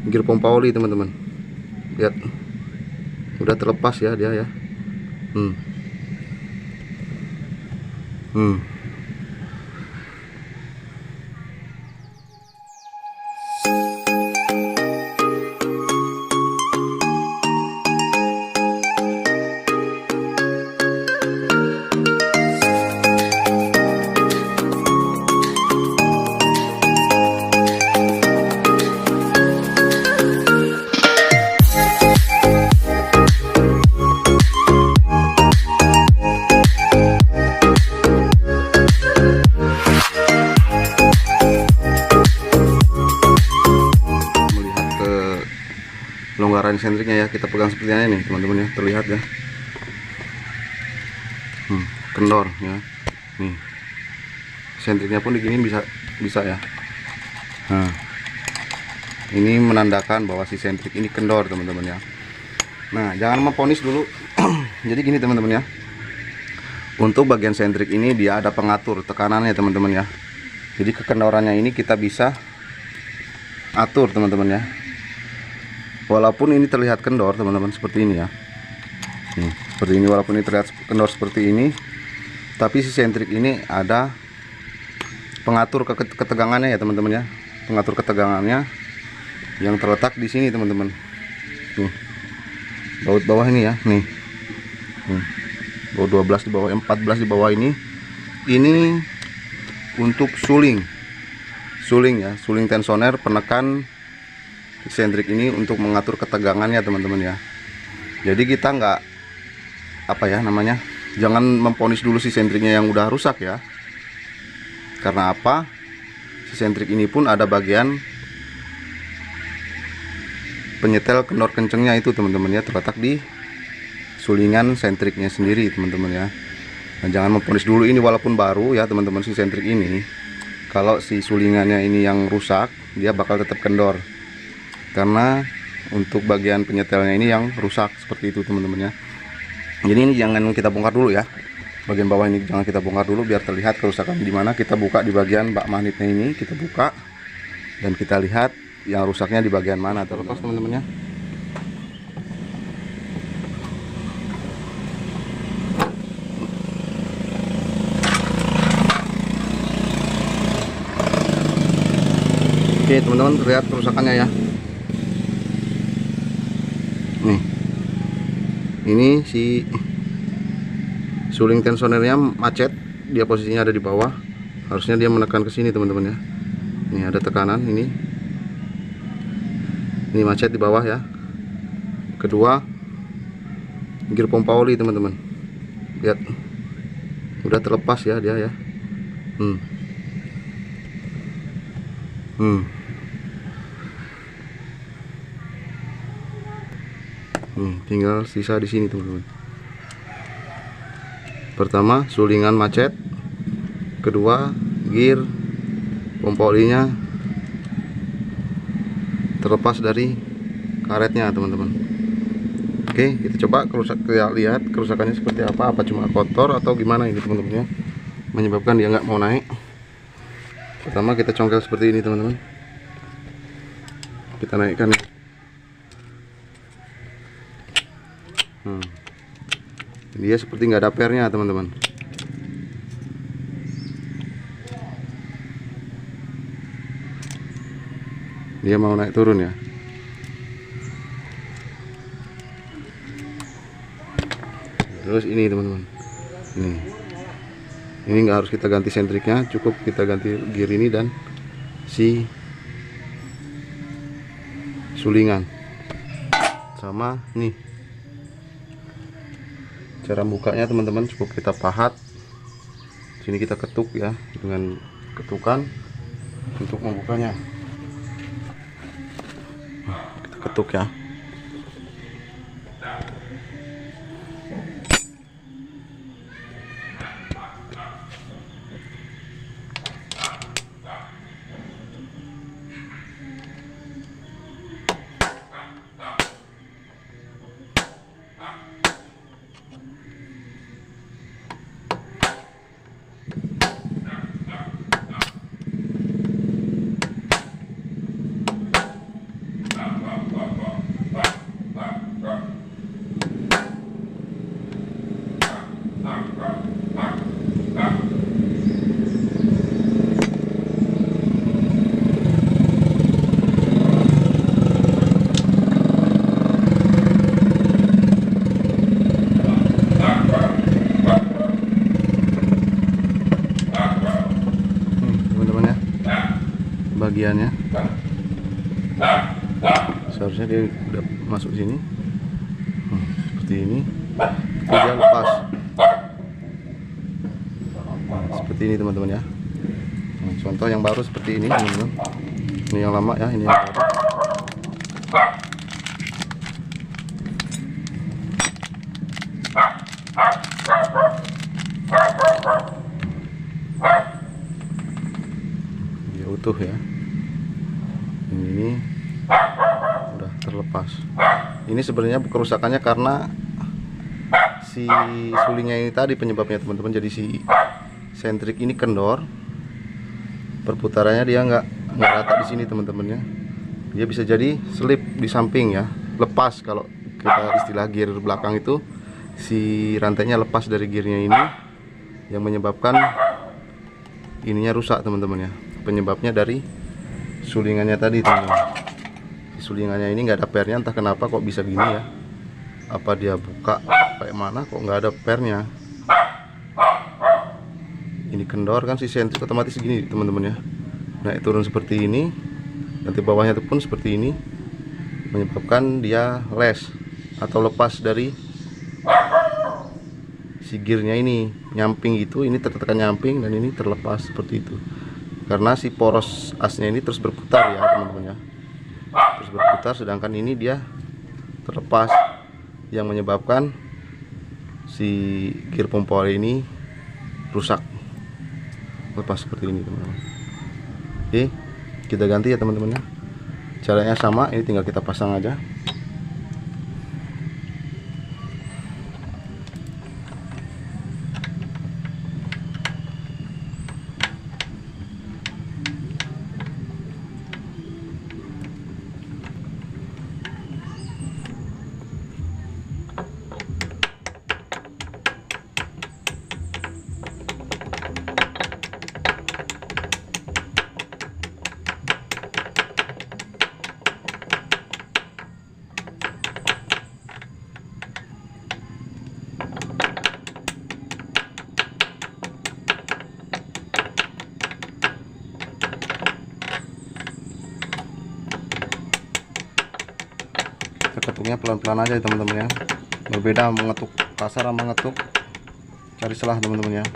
gear pompa oli teman-teman. Lihat, udah terlepas ya dia ya. Longgaran sentriknya ya, kita pegang seperti ini nih teman-teman ya, terlihat ya. Kendor ya. Nih, sentriknya pun diginiin bisa ya. Nah, ini menandakan bahwa si sentrik ini kendor teman-teman ya. Nah, jangan memponis dulu. Jadi gini teman-teman ya, untuk bagian sentrik ini dia ada pengatur tekanannya teman-teman ya. Jadi kekendorannya ini kita bisa atur teman-teman ya. Walaupun ini terlihat kendor teman-teman seperti ini ya. Seperti ini, walaupun ini terlihat kendor seperti ini, tapi si sentrik ini ada pengatur ketegangannya ya teman-teman ya. Pengatur ketegangannya yang terletak di sini teman-teman. Nih, baut bawah ini ya, nih. Baut 12 di bawah, 14 di bawah ini. Ini untuk suling ya, suling tensioner penekan sentrik ini untuk mengatur ketegangannya teman-teman ya. Jadi kita nggak jangan memponis dulu si sentriknya yang udah rusak ya. Karena apa? Si sentrik ini pun ada bagian penyetel kendor kencengnya itu teman-teman ya, terletak di sulingan sentriknya sendiri teman-teman ya. Nah, jangan memponis dulu ini walaupun baru ya teman-teman si sentrik ini. Kalau si sulingannya ini yang rusak, dia bakal tetap kendor. Karena untuk bagian penyetelnya ini yang rusak seperti itu teman-teman ya. Jadi ini jangan kita bongkar dulu ya. Bagian bawah ini jangan kita bongkar dulu biar terlihat kerusakan di mana. Kita buka di bagian bak magnetnya ini, kita buka dan kita lihat yang rusaknya di bagian mana. Terlepas teman-teman ya. Oke teman-teman, terlihat kerusakannya ya. Nih, ini si suling tensionernya macet, dia posisinya ada di bawah, harusnya dia menekan ke sini teman-teman ya. Ini ada tekanan ini macet di bawah ya. Kedua, gear pompa oli teman-teman, lihat, udah terlepas ya dia ya. Tinggal sisa di sini teman-teman. Pertama sulingan macet, kedua gear pompa olinya terlepas dari karetnya teman-teman. Oke, kita coba lihat kerusakannya seperti apa cuma kotor atau gimana ini teman-teman ya, menyebabkan dia nggak mau naik. Pertama kita congkel seperti ini teman-teman, kita naikkan ya. Dia seperti nggak ada pernya teman-teman. Dia mau naik turun ya. Terus ini teman-teman, ini nggak harus kita ganti sentriknya, cukup kita ganti gear ini dan si sulingan sama nih. Cara bukanya teman-teman cukup kita pahat. Sini kita ketuk ya dengan ketukan untuk membukanya. Kita ketuk ya. bagiannya. Seharusnya dia udah masuk sini. Seperti ini. Dia lepas. Seperti ini teman-teman ya. Contoh yang baru seperti ini teman-teman. Ini yang lama ya, ini yang baru. Dia utuh ya. Ini udah terlepas. Ini sebenarnya kerusakannya karena si sulingnya ini tadi penyebabnya teman-teman. Jadi si sentrik ini kendor, perputarannya dia nggak rata di sini teman-teman ya. Dia bisa jadi selip di samping ya, lepas. Kalau kita istilah gear belakang itu, si rantainya lepas dari gearnya ini, yang menyebabkan ininya rusak teman-teman ya. Penyebabnya dari sulingannya tadi teman-teman. Sulingannya ini nggak ada pernya, entah kenapa kok bisa gini ya. Apa dia buka kayak mana kok nggak ada pernya. Ini kendor kan, si sentrik otomatis gini teman-teman ya. Naik turun seperti ini, nanti bawahnya pun seperti ini, menyebabkan dia les atau lepas dari si gearnya ini, nyamping gitu. Ini tertekan nyamping dan ini terlepas seperti itu, karena si poros asnya ini terus berputar ya teman-teman ya, terus berputar, sedangkan ini dia terlepas, yang menyebabkan si gear pompa ini rusak, lepas seperti ini teman-teman. Oke, kita ganti ya teman-teman ya. Caranya sama, ini tinggal kita pasang aja. Ketuknya pelan-pelan aja teman-teman ya, berbeda mengetuk kasar sama mengetuk cari celah teman-teman ya.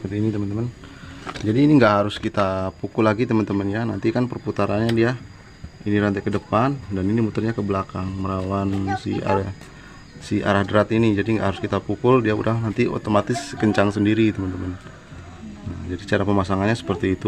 Seperti ini teman-teman. Jadi ini nggak harus kita pukul lagi teman-teman ya. Nanti kan perputarannya dia ini rantai ke depan dan ini muternya ke belakang melawan si arah drat ini. Jadi nggak harus kita pukul, dia udah nanti otomatis kencang sendiri teman-teman. Nah, jadi cara pemasangannya seperti itu.